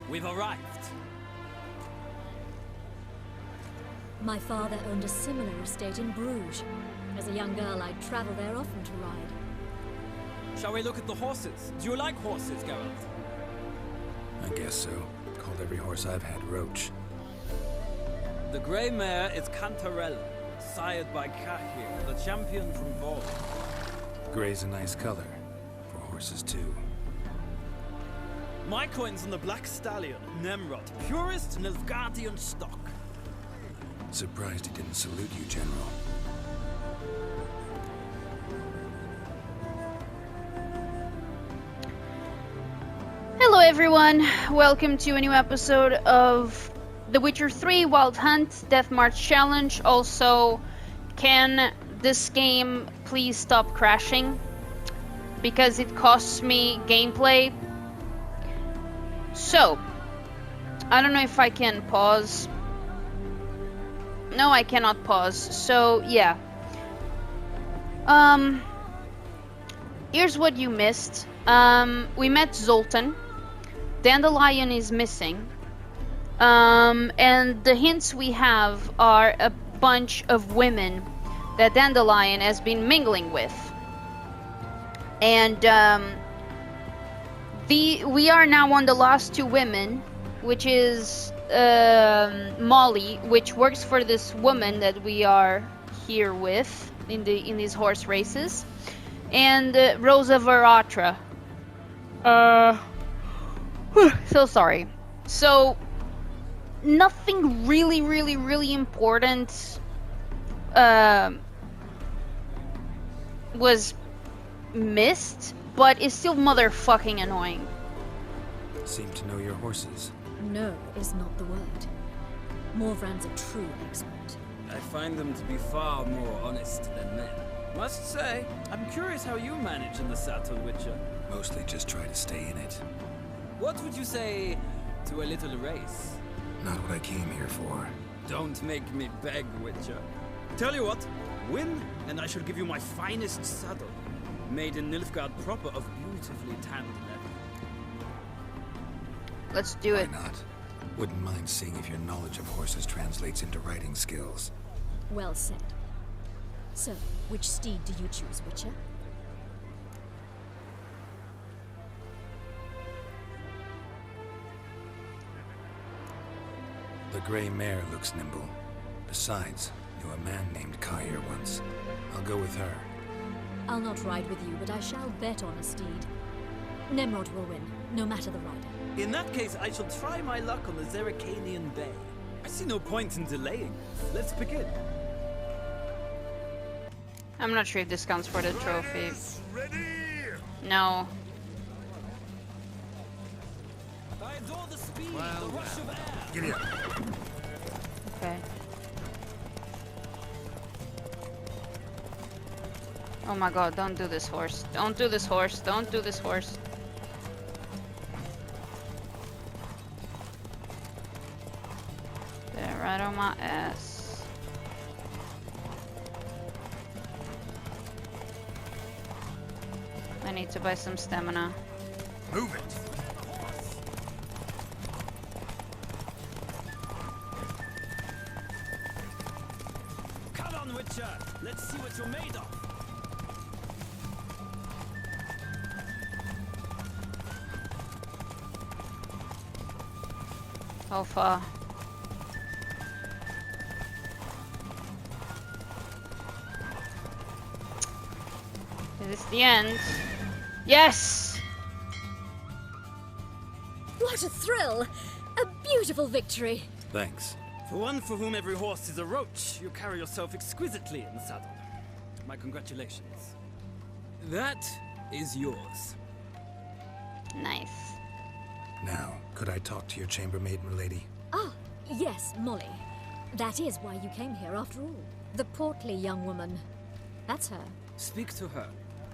We've arrived. My father owned a similar estate in Bruges. As a young girl, I'd travel there often to ride. Shall we look at the horses? Do you like horses, Geralt? I guess so. Called every horse I've had Roach. The grey mare is Cantarella, sired by Cahir, the champion from Vol. Gray's a nice color. For horses, too. My coin's on the Black Stallion, Nemrod, purest Nilfgaardian stock. Surprised he didn't salute you, General. Hello everyone, welcome to a new episode of The Witcher 3 Wild Hunt Death March Challenge. Also, can this game please stop crashing? Because it costs me gameplay. So, I don't know if I can pause. No, I cannot pause. So, yeah. Here's what you missed. We met Zoltan. Dandelion is missing. And the hints we have are a bunch of women that Dandelion has been mingling with. And we are now on the last two women, which is Molly, which works for this woman that we are here with in these horse races, and Rosa Veratra. So sorry. So nothing really important was missed, but it's still motherfucking annoying. Seem to know your horses. No is not the word. Morvran's a true expert. I find them to be far more honest than men. Must say, I'm curious how you manage in the saddle, Witcher. Mostly just try to stay in it. What would you say to a little race? Not what I came here for. Don't make me beg, Witcher. Tell you what, win, and I shall give you my finest saddle, made in Nilfgaard proper of beautifully tanned leather. Let's do it. Why not? Wouldn't mind seeing if your knowledge of horses translates into riding skills. Well said. So, which steed do you choose, Witcher? The gray mare looks nimble. Besides, knew a man named Cahir once. I'll go with her. I'll not ride with you, but I shall bet on a steed. Nemrod will win, no matter the rider. In that case, I shall try my luck on the Zerrikanian Bay. I see no point in delaying. Let's begin. I'm not sure if this counts for the trophy. No. I adore the speed, the rush of air. Giddy up. Okay. Oh my god, don't do this horse. Don't do this horse. Don't do this horse. They're right on my ass. I need to buy some stamina. Move it. Come on, Witcher. Let's see what you're made of. How far? Is this the end? Yes! What a thrill! A beautiful victory! Thanks. For one for whom every horse is a roach, you carry yourself exquisitely in the saddle. My congratulations. That is yours. Nice. Now, could I talk to your chambermaid, milady? Ah, yes, Molly. That is why you came here after all. The portly young woman. That's her. Speak to her.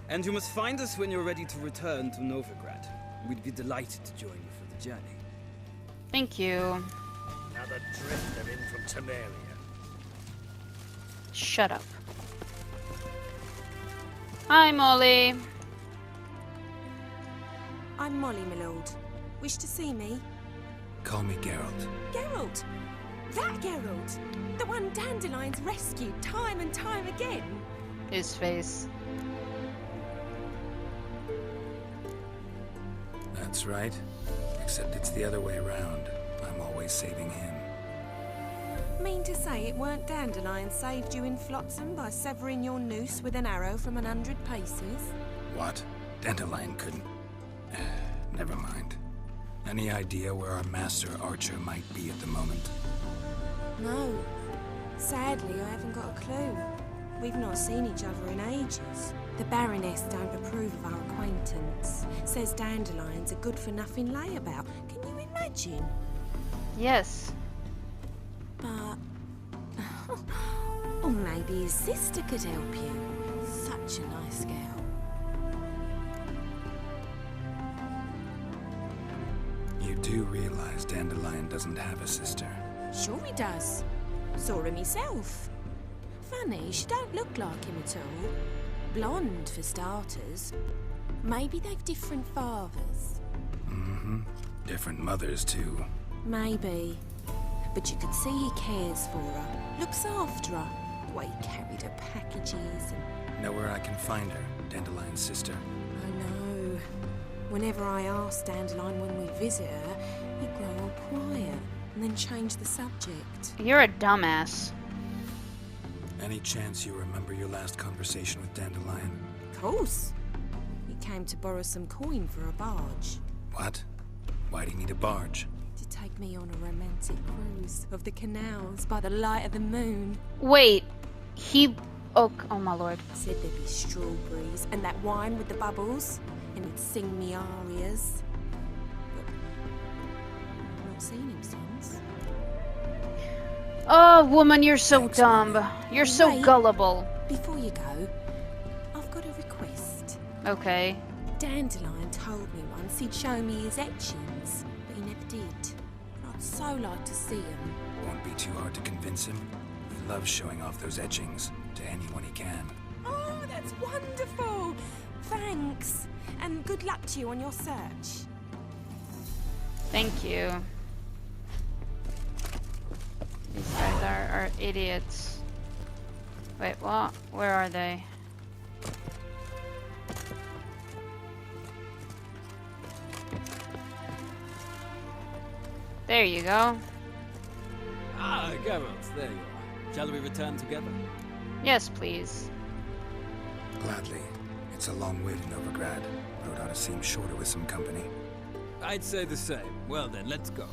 And you must find us when you're ready to return to Novigrad. We'd be delighted to join you for the journey. Thank you. Another drifter in from Temeria. Shut up. Hi, Molly. I'm Molly, my lord. Wish to see me? Call me Geralt. Geralt! That Geralt! The one Dandelion's rescued time and time again! His face. That's right. Except it's the other way around. I'm always saving him. Mean to say it weren't Dandelion saved you in Flotsam by severing your noose with an arrow from 100 paces? What? Dandelion couldn't... Never mind. Any idea where our master archer might be at the moment? No. Sadly, I haven't got a clue. We've not seen each other in ages. The Baroness don't approve of our acquaintance. Says Dandelion's a good-for-nothing layabout. Can you imagine? Yes. But... or maybe his sister could help you. Such a nice girl. You do realize Dandelion doesn't have a sister. Sure he does. Saw him myself. Funny, she don't look like him at all. Blonde, for starters. Maybe they've different fathers. Mm-hmm. Different mothers, too. Maybe. But you could see he cares for her. Looks after her. The way he carried her packages and... Know where I can find her, Dandelion's sister? I know. Whenever I ask Dandelion when we visit her, he'd grow all quiet and then change the subject. You're a dumbass. Any chance you remember your last conversation with Dandelion? Of course. He came to borrow some coin for a barge. What? Why do you need a barge? To take me on a romantic cruise of the canals by the light of the moon. Wait, he... Oh my lord. Said there'd be strawberries and that wine with the bubbles, and he'd sing me arias. But I've not seen him since. Oh, woman, you're so Thanks, dumb. Mommy. You're so Wait. gullible. Before you go, I've got a request. Okay. Dandelion told me once he'd show me his etchings, but he never did. I'd so like to see them. Won't be too hard to convince him. He loves showing off those etchings to anyone he can. Oh, that's wonderful! Thanks, and good luck to you on your search. Thank you. These guys are idiots. Wait, what? Where are they? There you go. Ah, Geralt, there you are. Shall we return together? Yes, please. Gladly. It's a long way to Novigrad. Road ought to seem shorter with some company. I'd say the same. Well then, let's go.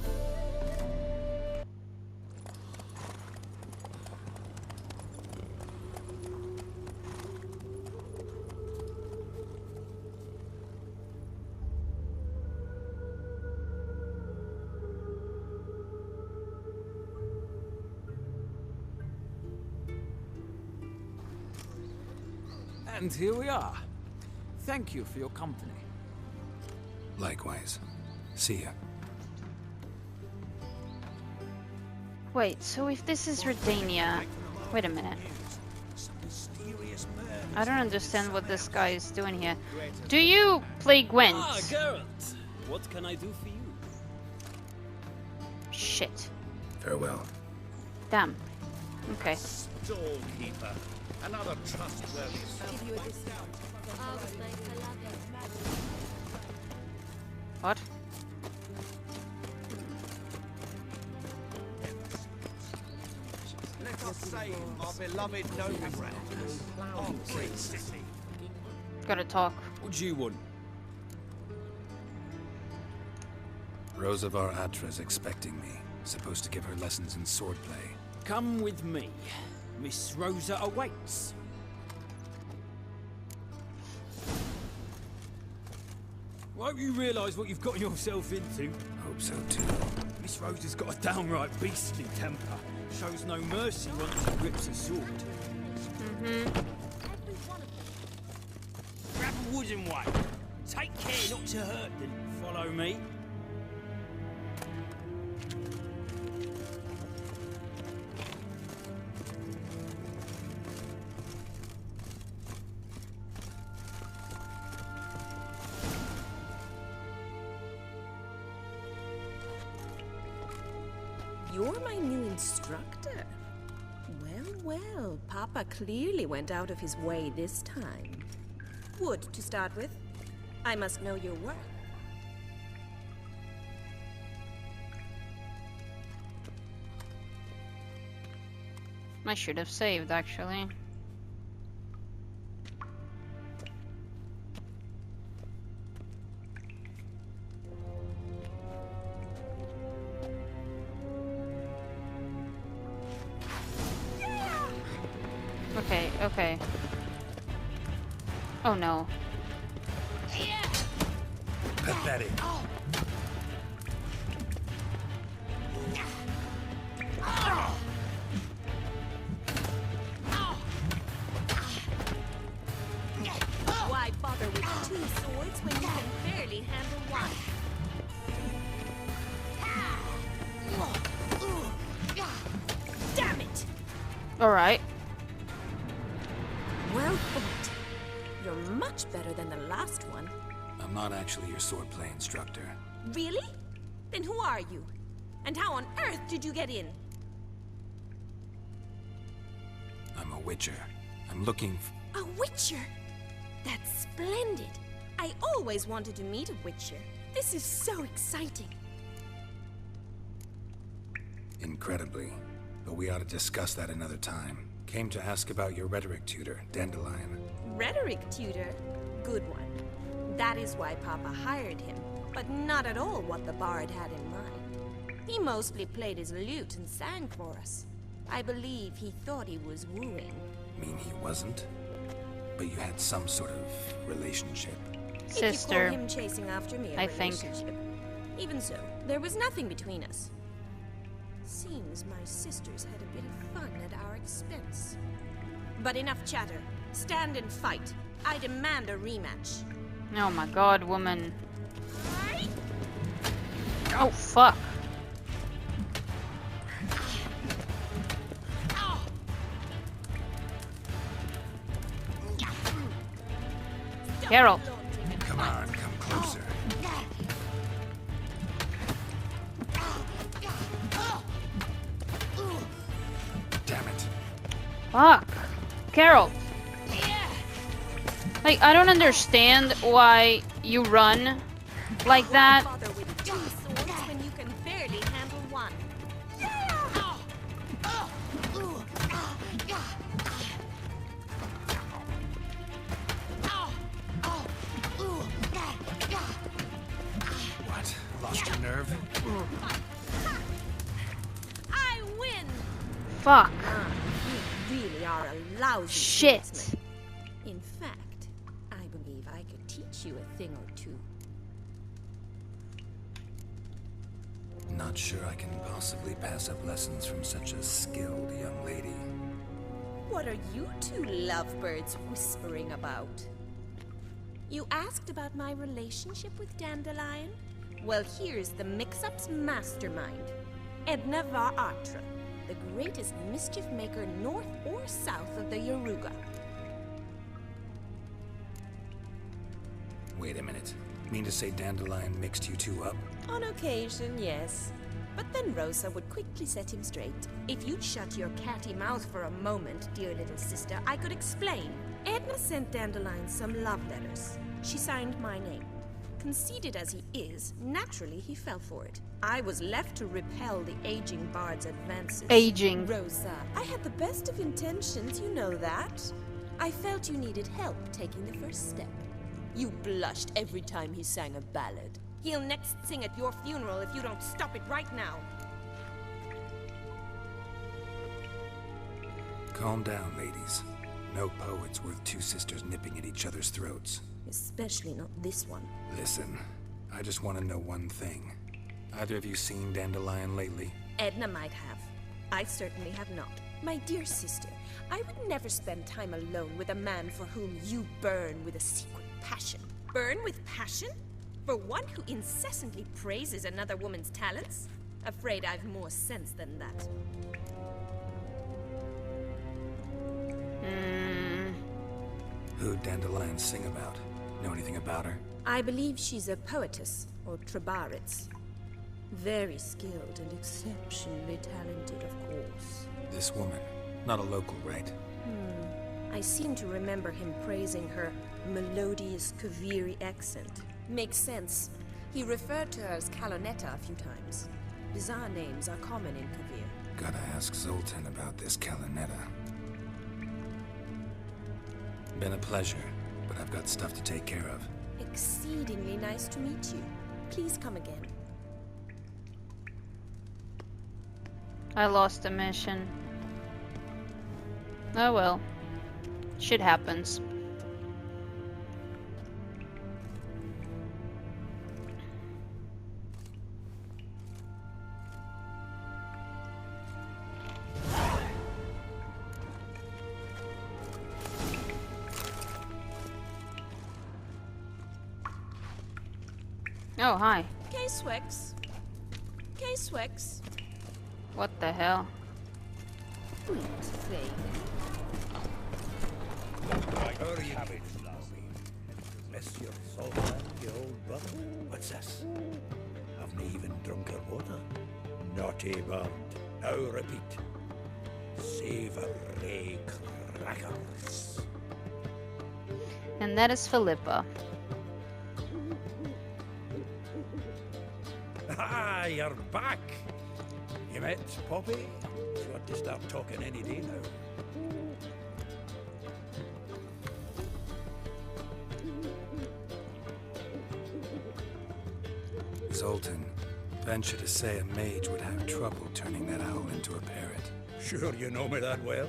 And here we are. Thank you for your company. Likewise. See ya. Wait, so if this is Redania... Wait a minute. I don't understand what this guy is doing here. Do you play Gwent? Ah, Geralt! What can I do for you? Shit. Farewell. Damn. Okay. Storekeeper. Another trustworthy What? Let us save our beloved Novigrad. Our great city. Gotta talk. What do you want? Rosavar Atra's expecting me. Supposed to give her lessons in swordplay. Come with me. Miss Rosa awaits. Won't you realise what you've got yourself into? Hope so too. Miss Rosa's got a downright beastly temper. Shows no mercy once she grips a sword. Grab a wooden one. Take care not to hurt them. Follow me. you're my new instructor. Well, well, Papa clearly went out of his way this time. Wood, to start with. I must know your worth. I should have saved, actually. Okay, okay. Oh no. Pathetic. Why bother with two swords when you can barely handle one? Damn it! Alright. Well fought. You're much better than the last one. I'm not actually your swordplay instructor. Really? Then who are you? And how on earth did you get in? I'm a witcher. I'm looking A witcher? That's splendid. I always wanted to meet a witcher. This is so exciting. incredibly. But we ought to discuss that another time. Came to ask about your rhetoric tutor, Dandelion. Rhetoric tutor? Good one. That is why Papa hired him, but not at all what the bard had in mind. He mostly played his lute and sang for us. I believe he thought he was wooing. Mean he wasn't? But you had some sort of relationship. Sister, If you call him chasing after me a I think. relationship. Even so, there was nothing between us. Seems my sisters had a bit of fun at our expense. But enough chatter. Stand and fight. I demand a rematch. Oh my god, woman. Oh, fuck. Geralt. Come on, come closer. Damn it. Fuck. Geralt. Like, I don't understand why you run like that. Bother with two swords when you can barely handle one. What? Lost your nerve? I win! Fuck. You really are a lousy Shit. swordsman. In fact, I believe I could teach you a thing or two. Not sure I can possibly pass up lessons from such a skilled young lady. What are you two lovebirds whispering about? You asked about my relationship with Dandelion? Well, here's the mix-up's mastermind. Edna var Artra, the greatest mischief maker north or south of the Yaruga. Wait a minute. Mean to say Dandelion mixed you two up? On occasion, yes. But then Rosa would quickly set him straight. If you'd shut your catty mouth for a moment, dear little sister, I could explain. Edna sent Dandelion some love letters. She signed my name. Conceited as he is, naturally he fell for it. I was left to repel the aging bard's advances. Aging. Rosa, I had the best of intentions, you know that. I felt you needed help taking the first step. You blushed every time he sang a ballad. He'll next sing at your funeral if you don't stop it right now. Calm down, ladies. No poet's worth two sisters nipping at each other's throats. Especially not this one. Listen, I just want to know one thing. Either of you seen Dandelion lately? Edna might have. I certainly have not. My dear sister, I would never spend time alone with a man for whom you burn with a secret passion. Burn with passion? For one who incessantly praises another woman's talents? Afraid I've more sense than that. Who'd Dandelion sing about? Know anything about her? I believe she's a poetess, or trabaritz. Very skilled and exceptionally talented, of course. This woman, not a local, right? I seem to remember him praising her melodious Kaviri accent. Makes sense. He referred to her as Calonetta a few times. Bizarre names are common in Kavir. Gotta ask Zoltan about this Calonetta. Been a pleasure, but I've got stuff to take care of. Exceedingly nice to meet you. Please come again. I lost a mission. Oh well. Shit happens. Oh, hi. K-Swex. K-Swex. What the hell? Sweet thing. Hurry, cabbage, lassie. Miss your salt man, your old brother? What's this? Haven't even drunk her water? Naughty bird. Now repeat. Savoury crackers. And that is Philippa. Ah, you're back. You met Poppy? She ought to start talking any day now. Zoltan, venture to say a mage would have trouble turning that owl into a parrot. Sure you know me that well?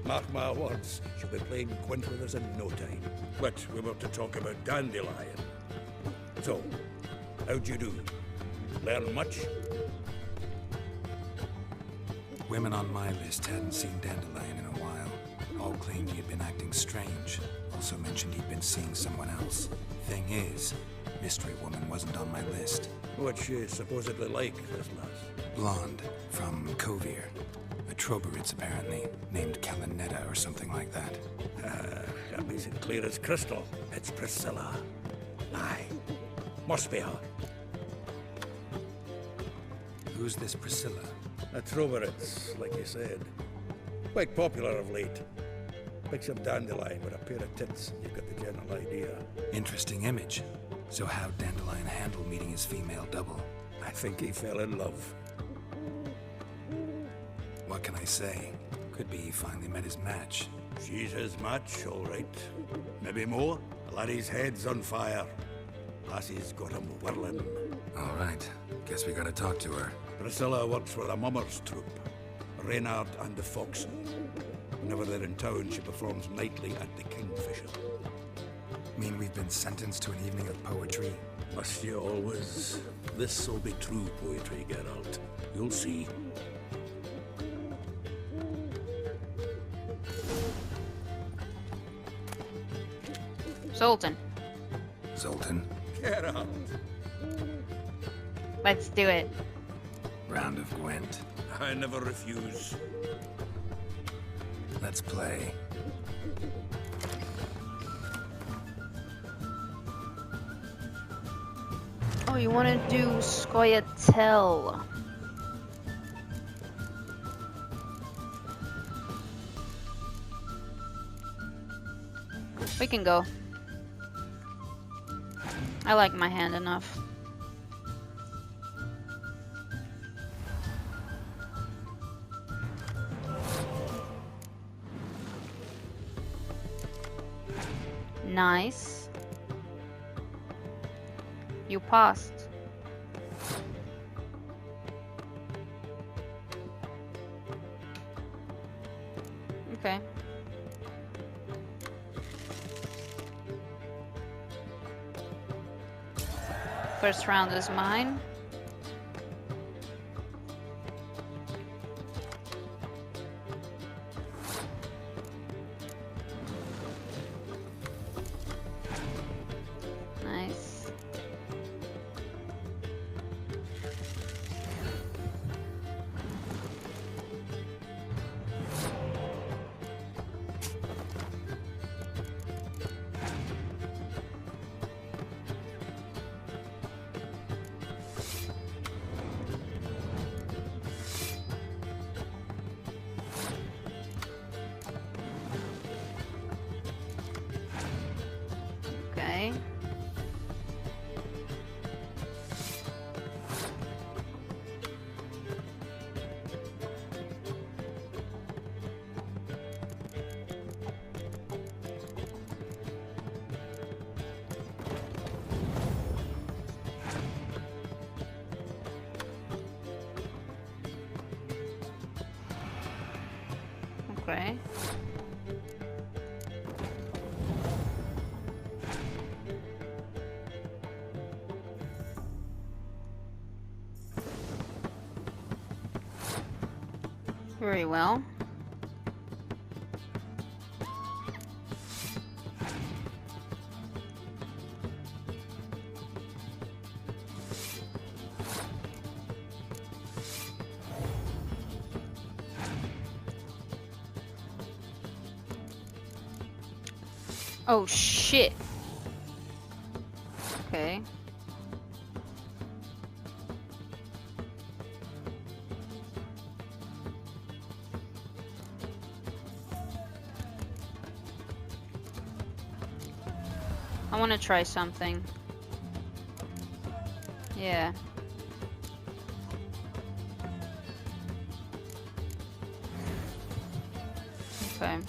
Mark my words, she'll be playing quint with us in no time. But we were to talk about Dandelion. So, how'd you do? Learn much? Women on my list hadn't seen Dandelion in a while. All claimed he had been acting strange. Also mentioned he'd been seeing someone else. Thing is, Mystery Woman wasn't on my list. What's she supposedly like, this lass? Blonde, from Kovir. A Troberitz, apparently, named Calonetta or something like that. That makes it clear as crystal. It's Priscilla. Aye, must be her. Who's this Priscilla? A Troberitz, like you said. Quite popular of late. Picture Dandelion with a pair of tits, you've got the general idea. Interesting image. So how'd Dandelion handle meeting his female double? I think he fell in love. What can I say? Could be he finally met his match. She's his match, all right. Maybe more. The laddie's head's on fire. Lassie's got him whirling. All right. Guess we gotta talk to her. Priscilla works for a mummers troupe. Reynard and the Foxen. Whenever they're in town, she performs nightly at the Kingfisher. Mean we've been sentenced to an evening of poetry? Must you always? This'll be true poetry, Geralt. You'll see. Zoltan. Zoltan, Geralt! Let's do it. round of Gwent. I never refuse. Let's play. Oh, you want to do Skoyatel. We can go. I like my hand enough. Nice. You passed. Okay. First round is mine. Nice. Okay. Very well. Oh shit. Okay. I want to try something. Yeah. Okay.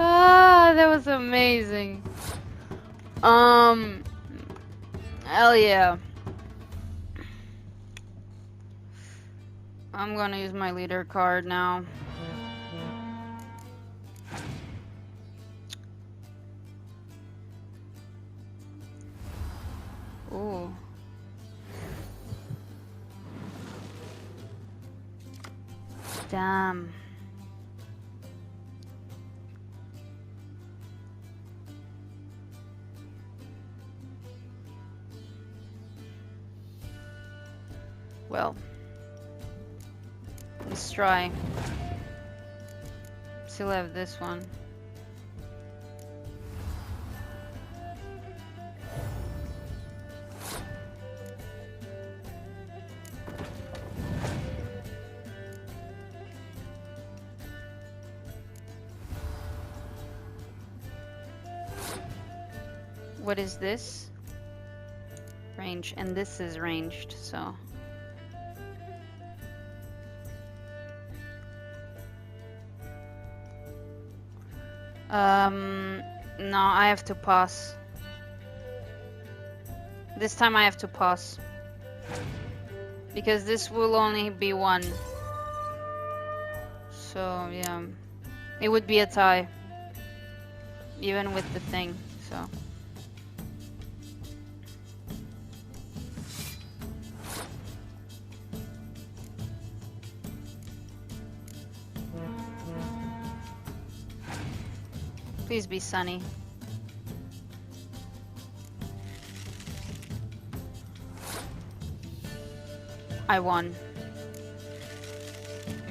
Ah, that was amazing. Hell yeah. I'm gonna use my leader card now. Ooh. Damn. Well, let's try. Still have this one. What is this? Range, and this is ranged, so. No, I have to pass. This time I have to pass. Because this will only be one. So, yeah. It would be a tie. Even with the thing, so. Please be sunny. I won.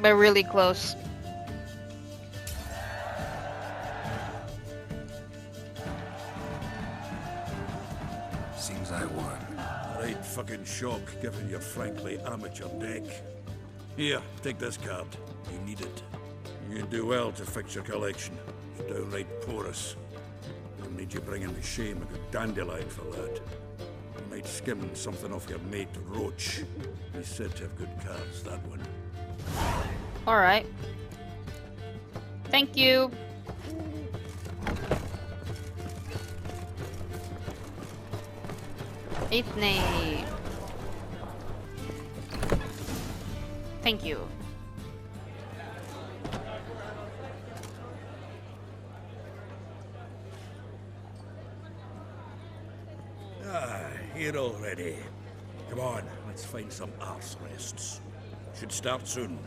But really close. Seems I won. Right fucking shock, given your frankly amateur deck. Here, take this card. You need it. You do well to fix your collection. It's downright porous. I'll need you bringing me shame a good dandelion for that. You might skim something off your mate Roach. He's said to have good cards, that one. Alright. Thank you. Ithne. Thank you. Ah, here already. Come on, let's find some arse rests. Should start soon.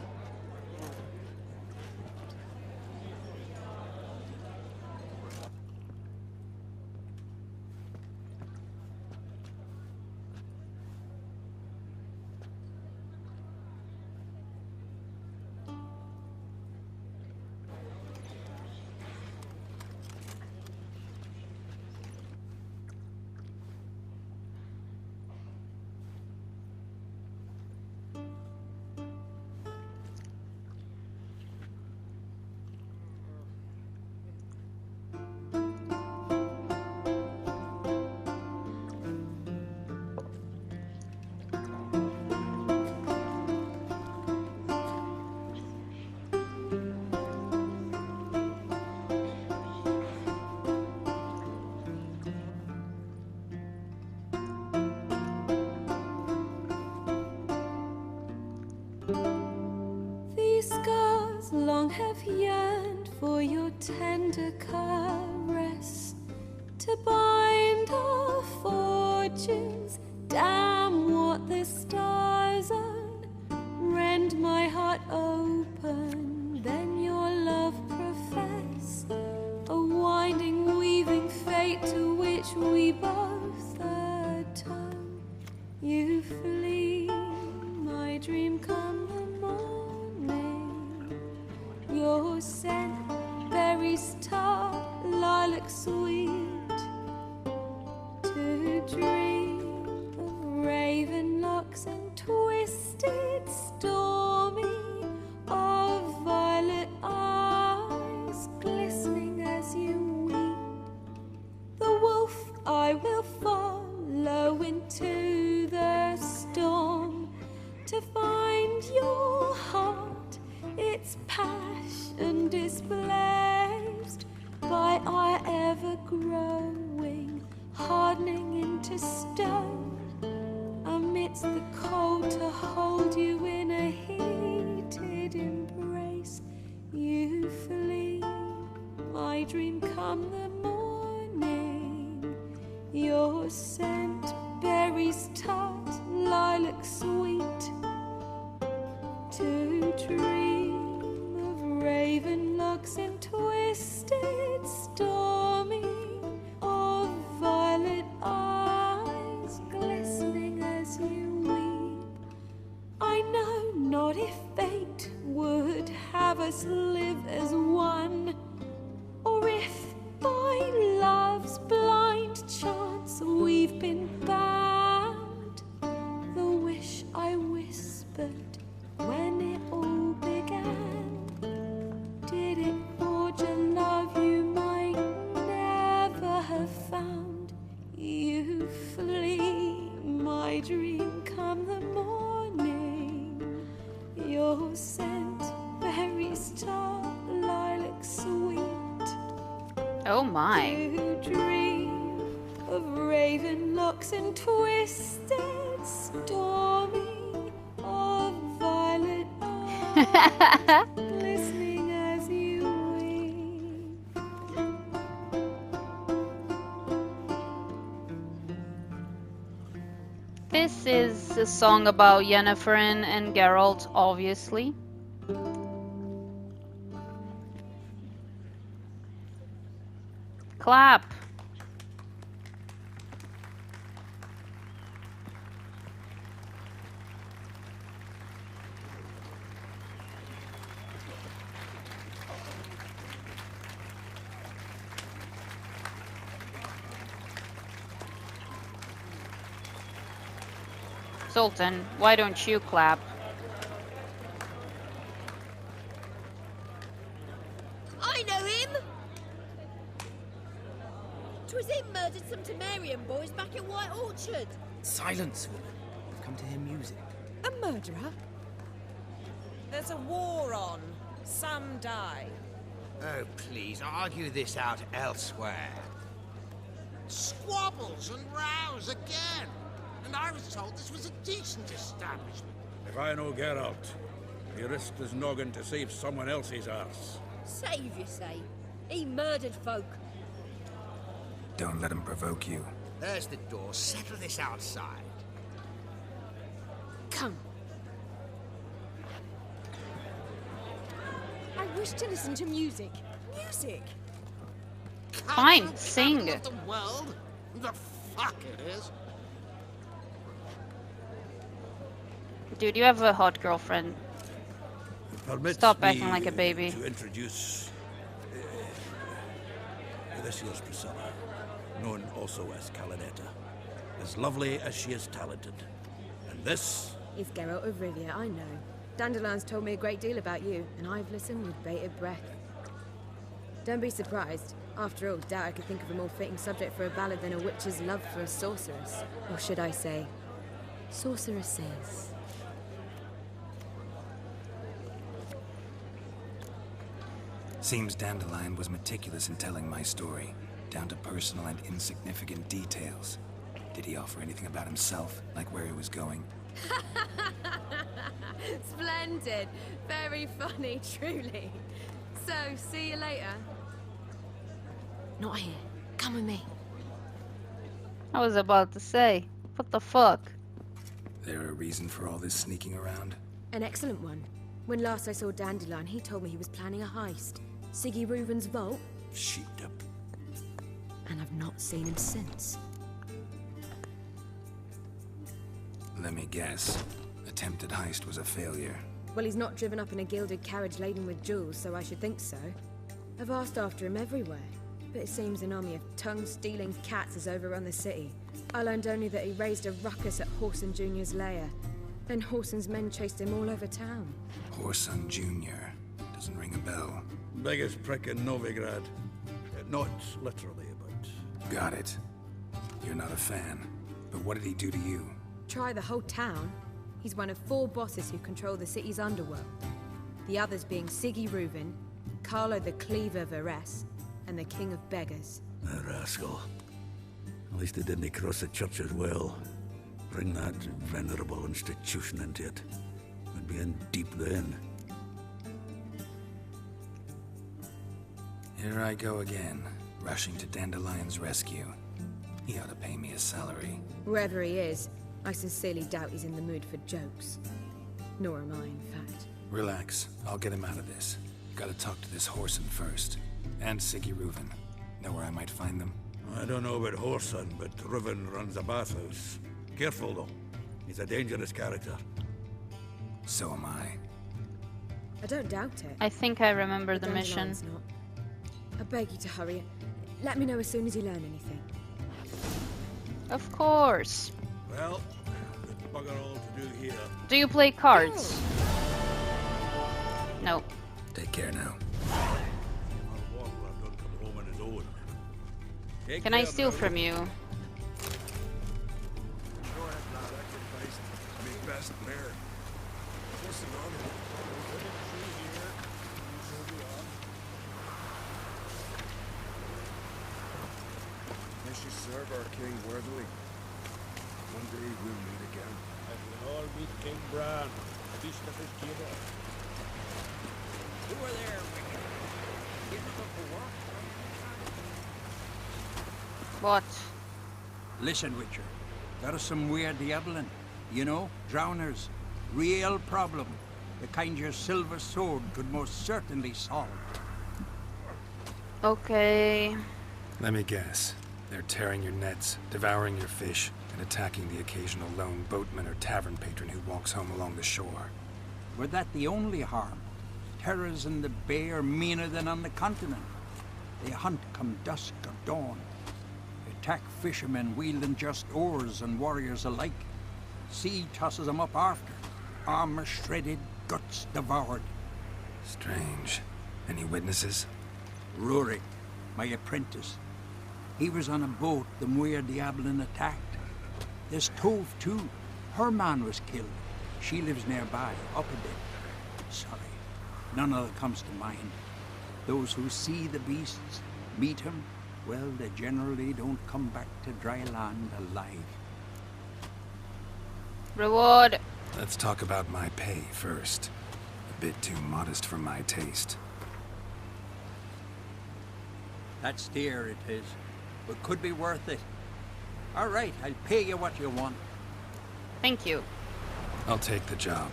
tender caress to bind our fortunes. Damn what the stars are, rend my heart open, then your love profess, a winding, weaving fate to which we both atone. You flee, my dream come the morning, your scent, berries tart, lilac sweet, to dream of raven locks and twisted stormy, of violet eyes glistening as you weep. The wolf I will follow into the storm, to find your heart, its passion displaced by our ever-growing, hardening into stone, amidst the cold to hold you in a heated embrace. You flee, my dream come the morning, your scent, berries tart, lilac sweet, to dream of raven locks and twisted stormy, of violet eyes glistening as you weep. I know not if fate would have us live as one, or if by love's blind chance we've been bound. The wish I whispered when it all began, did it forge a love you might never have found? You flee, my dream come the morning, your scent, berries tart, lilac sweet. Oh my. To dream of raven locks and twisted stormy, of violet eyes glistening as you weep. This is a song about Yennefer and Geralt, obviously. Clap. Sultan, why don't you clap? I know him! 'Twas him murdered some Temerian boys back at White Orchard. Silence, woman. I've come to hear music. A murderer? There's a war on. Some die. Oh, please, argue this out elsewhere. Squabbles and rows again. And I was told this was a decent establishment. If I know Geralt, he risked his noggin to save someone else's arse. Save, you say? He murdered folk. Don't let him provoke you. There's the door. Settle this outside. Come. I wish to listen to music. Music? Fine, Cultural sing. capital of the world? The fuck it is. Dude, you have a hot girlfriend. Permit Stop me acting like a baby. To introduce this here's Priscilla, known also as Calinetta. As lovely as she is talented. And this It's Geralt of Rivia, I know. Dandelion's told me a great deal about you, and I've listened with bated breath. Don't be surprised. After all, doubt I could think of a more fitting subject for a ballad than a witch's love for a sorceress. Or should I say, sorceresses. Seems Dandelion was meticulous in telling my story, down to personal and insignificant details. Did he offer anything about himself, like where he was going? Splendid. Very funny, truly. So, see you later. Not here. Come with me. I was about to say, what the fuck? There a reason for all this sneaking around? An excellent one. When last I saw Dandelion, he told me he was planning a heist. Siggy Reuven's vault. Sheeped up. And I've not seen him since. Let me guess. Attempted heist was a failure. Well, he's not driven up in a gilded carriage laden with jewels, so I should think so. I've asked after him everywhere, but it seems an army of tongue-stealing cats has overrun the city. I learned only that he raised a ruckus at Horson Jr.'s lair. Then Horson's men chased him all over town. Horson Jr. Doesn't ring a bell. Biggest prick in Novigrad. Not literally, but... Got it. You're not a fan. But what did he do to you? Try the whole town. He's one of 4 bosses who control the city's underworld. The others being Siggy Reuven, Carlo the Cleaver Varese, and the King of Beggars. A rascal. At least they didn't cross the church as well. Bring that venerable institution into it. We'd be in deep then. Here I go again, rushing to Dandelion's rescue. He ought to pay me a salary. Wherever he is, I sincerely doubt he's in the mood for jokes. Nor am I, in fact. Relax. I'll get him out of this. Gotta talk to this Horson first. And Siggy Reuven. Know where I might find them? I don't know about Horson, but Reuven runs a bathhouse. Careful, though. He's a dangerous character. So am I. I don't doubt it. I think I remember the mission. Dandelion's not. I beg you to hurry. Let me know as soon as you learn anything. Of course. Well, there's bugger all to do here. Do you play cards? No. Take care now. Can I steal from you? May she serve our king worthily. One day we'll meet again. And we'll all meet King Bran, feast of his table. Who are there? Give them a walk. What? Listen, Witcher. There is some weird diabling. You know, drowners. Real problem. The kind your silver sword could most certainly solve. Okay. Let me guess. They're tearing your nets, devouring your fish, and attacking the occasional lone boatman or tavern patron who walks home along the shore. Were that the only harm? Terrors in the bay are meaner than on the continent. They hunt come dusk or dawn. Attack fishermen wielding just oars and warriors alike. Sea tosses them up after. Armor shredded, guts devoured. Strange. Any witnesses? Rurik, my apprentice. He was on a boat the Muir Diablin attacked. There's Tove, too. Her man was killed. She lives nearby, up a bit. Sorry, none other comes to mind. Those who see the beasts, meet him, well, they generally don't come back to dry land alive. Reward. Let's talk about my pay first. A bit too modest for my taste. That's dear, it is, but could be worth it. All right, I'll pay you what you want. Thank you. I'll take the job.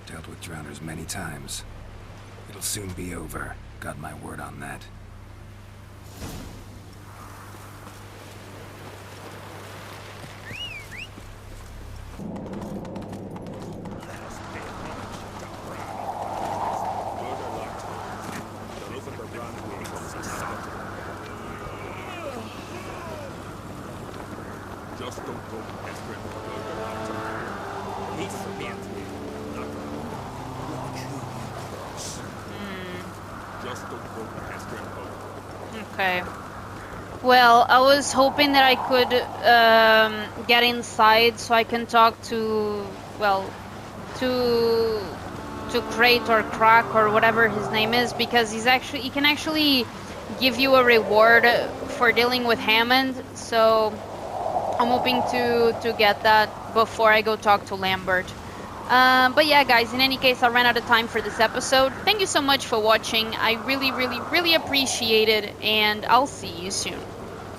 Dealt with drowners many times. It'll soon be over. Got my word on that. Just don't go pestering He's Just don't go pestering Okay. Well, I was hoping that I could get inside so I can talk to, well, to Crate or Crack or whatever his name is, because he can actually give you a reward for dealing with Hammond. So I'm hoping to get that before I go talk to Lambert. But yeah, guys, in any case, I ran out of time for this episode. Thank you so much for watching. I really, really, really appreciate it, and I'll see you soon.